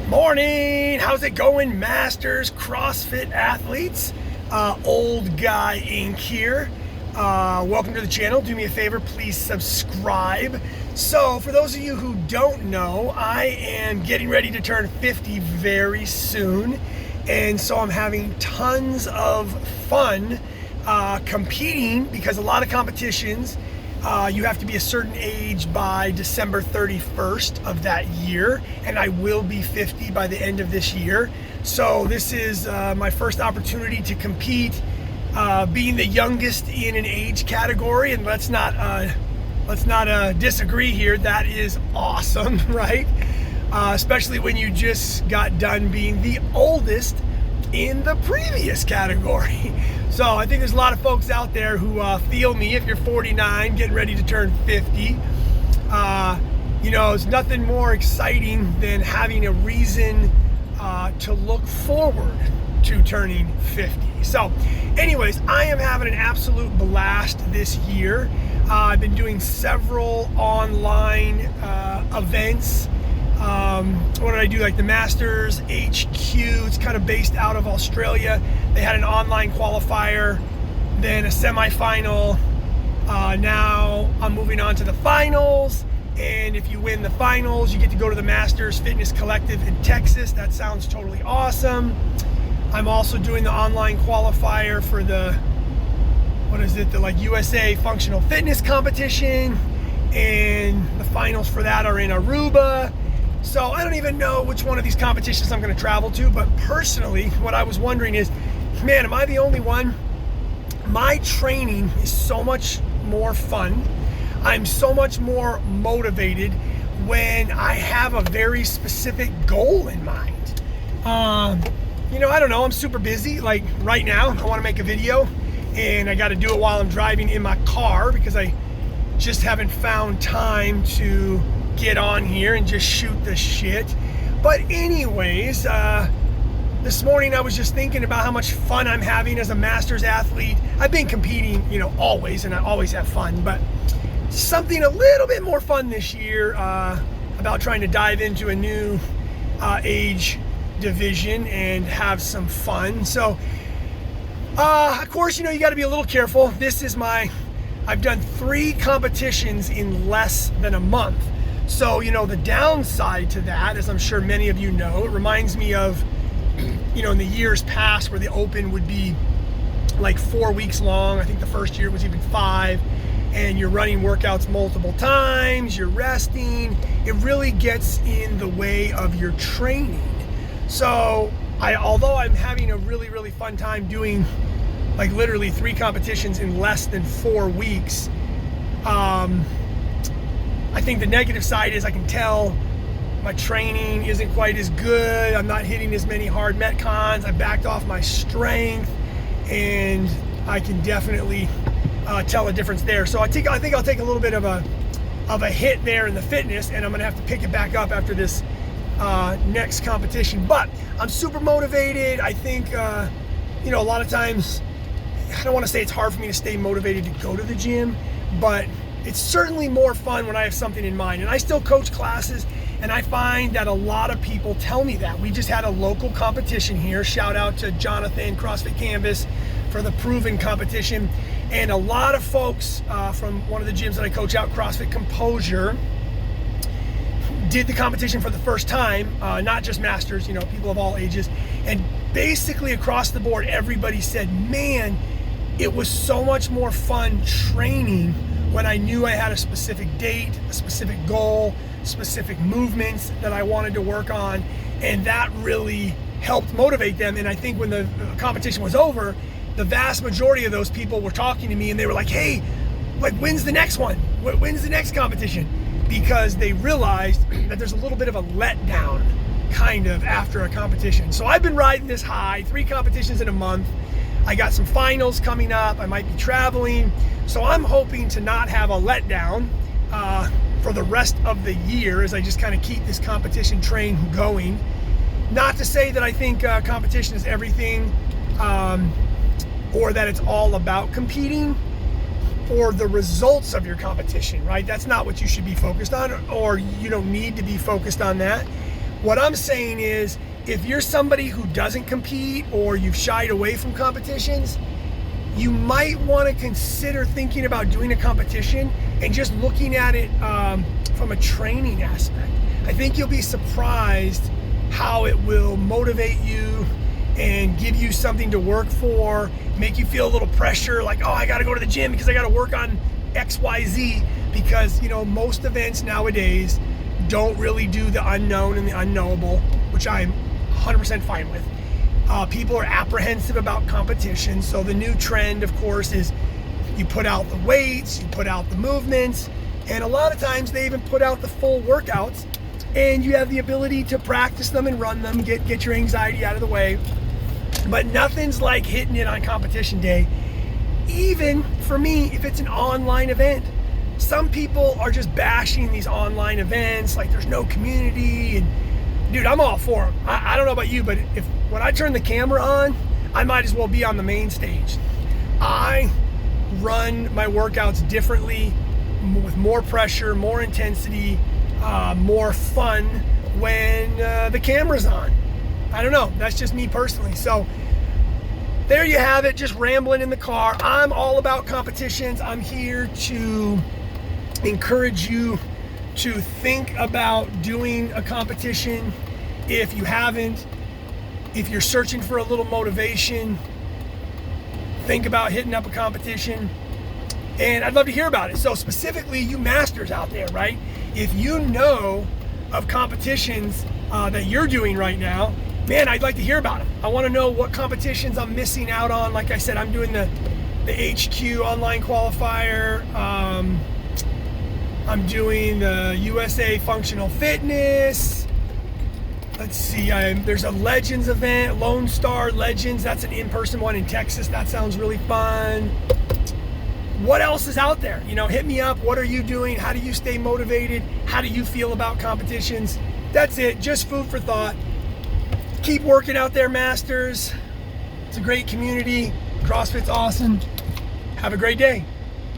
Morning! How's it going, Masters CrossFit athletes? Old Guy Inc. here. Welcome to the channel. Do me a favor, please subscribe. So, for those of you who don't know, I am getting ready to turn 50 very soon. And so I'm having tons of fun competing because a lot of competitions, you have to be a certain age by December 31st of that year, and I will be 50 by the end of this year. So this is my first opportunity to compete, being the youngest in an age category, and let's not disagree here. That is awesome, right? Especially when you just got done being the oldest in the previous category. So I think there's a lot of folks out there who feel me. If you're 49, getting ready to turn 50, it's nothing more exciting than having a reason to look forward to turning 50. So anyways, I am having an absolute blast this year. I've been doing several online events. What did I do? Like the Masters HQ, it's kind of based out of Australia. They had an online qualifier, then a semifinal. Now I'm moving on to the finals. And if you win the finals, you get to go to the Masters Fitness Collective in Texas. That sounds totally awesome. I'm also doing the online qualifier for the, the USA Functional Fitness Competition. And the finals for that are in Aruba. So I don't even know which one of these competitions I'm going to travel to, but personally, what I was wondering is, man, am I the only one? My training is so much more fun. I'm so much more motivated when I have a very specific goal in mind. I don't know, I'm super busy. Like right now, I want to make a video and I got to do it while I'm driving in my car because I just haven't found time to get on here and just shoot the shit. But anyways, this morning I was just thinking about how much fun I'm having as a Masters athlete. I've been competing, always, and I always have fun, but something a little bit more fun this year about trying to dive into a new age division and have some fun. So, of course, you got to be a little careful. I've done 3 competitions in less than a month. So, the downside to that, as I'm sure many of you know, it reminds me of, in the years past where the Open would be like 4 weeks long. I think the first year was even 5, and you're running workouts multiple times, you're resting. It really gets in the way of your training. So, although I'm having a really, really fun time doing like literally 3 competitions in less than 4 weeks, I think the negative side is I can tell my training isn't quite as good. I'm not hitting as many hard metcons. I backed off my strength, and I can definitely tell a difference there. So I think I'll take a little bit of a hit there in the fitness, and I'm gonna have to pick it back up after this next competition. But I'm super motivated. I think a lot of times, I don't want to say it's hard for me to stay motivated to go to the gym, but it's certainly more fun when I have something in mind. And I still coach classes, and I find that a lot of people tell me that. We just had a local competition here. Shout out to Jonathan, CrossFit Canvas, for the Proven competition. And a lot of folks from one of the gyms that I coach out, CrossFit Composure, did the competition for the first time, not just Masters, people of all ages. And basically across the board, everybody said, man, it was so much more fun training when I knew I had a specific date, a specific goal, specific movements that I wanted to work on, and that really helped motivate them. And I think when the competition was over, the vast majority of those people were talking to me, and they were like, hey, when's the next one? When's the next competition? Because they realized that there's a little bit of a letdown kind of after a competition. So I've been riding this high, 3 competitions in a month. I got some finals coming up. I might be traveling. So I'm hoping to not have a letdown for the rest of the year as I just kind of keep this competition train going. Not to say that I think competition is everything or that it's all about competing or the results of your competition, right? That's not what you should be focused on, or you don't need to be focused on that. What I'm saying is, if you're somebody who doesn't compete or you've shied away from competitions, you might want to consider thinking about doing a competition and just looking at it from a training aspect. I think you'll be surprised how it will motivate you and give you something to work for, make you feel a little pressure, like, oh, I got to go to the gym because I got to work on XYZ, because, you know, most events nowadays don't really do the unknown and the unknowable, which I'm 100% fine with. People are apprehensive about competition, so the new trend, of course, is you put out the weights, you put out the movements, and a lot of times they even put out the full workouts, and you have the ability to practice them and run them, get your anxiety out of the way. But nothing's like hitting it on competition day, even for me, if it's an online event. Some people are just bashing these online events, like there's no community, and dude, I'm all for them. I don't know about you, but when I turn the camera on, I might as well be on the main stage. I run my workouts differently, with more pressure, more intensity, more fun when the camera's on. I don't know, that's just me personally. So there you have it, just rambling in the car. I'm all about competitions. I'm here to encourage you to think about doing a competition if you haven't. If you're searching for a little motivation, think about hitting up a competition, and I'd love to hear about it. So specifically, you masters out there, right? If you know of competitions that you're doing right now, man, I'd like to hear about them. I want to know what competitions I'm missing out on. Like I said, I'm doing the HQ online qualifier. I'm doing the USA Functional Fitness. Let's see, there's a Legends event, Lone Star Legends. That's an in-person one in Texas. That sounds really fun. What else is out there? You know, hit me up. What are you doing? How do you stay motivated? How do you feel about competitions? That's it, just food for thought. Keep working out there, masters. It's a great community. CrossFit's awesome. Have a great day.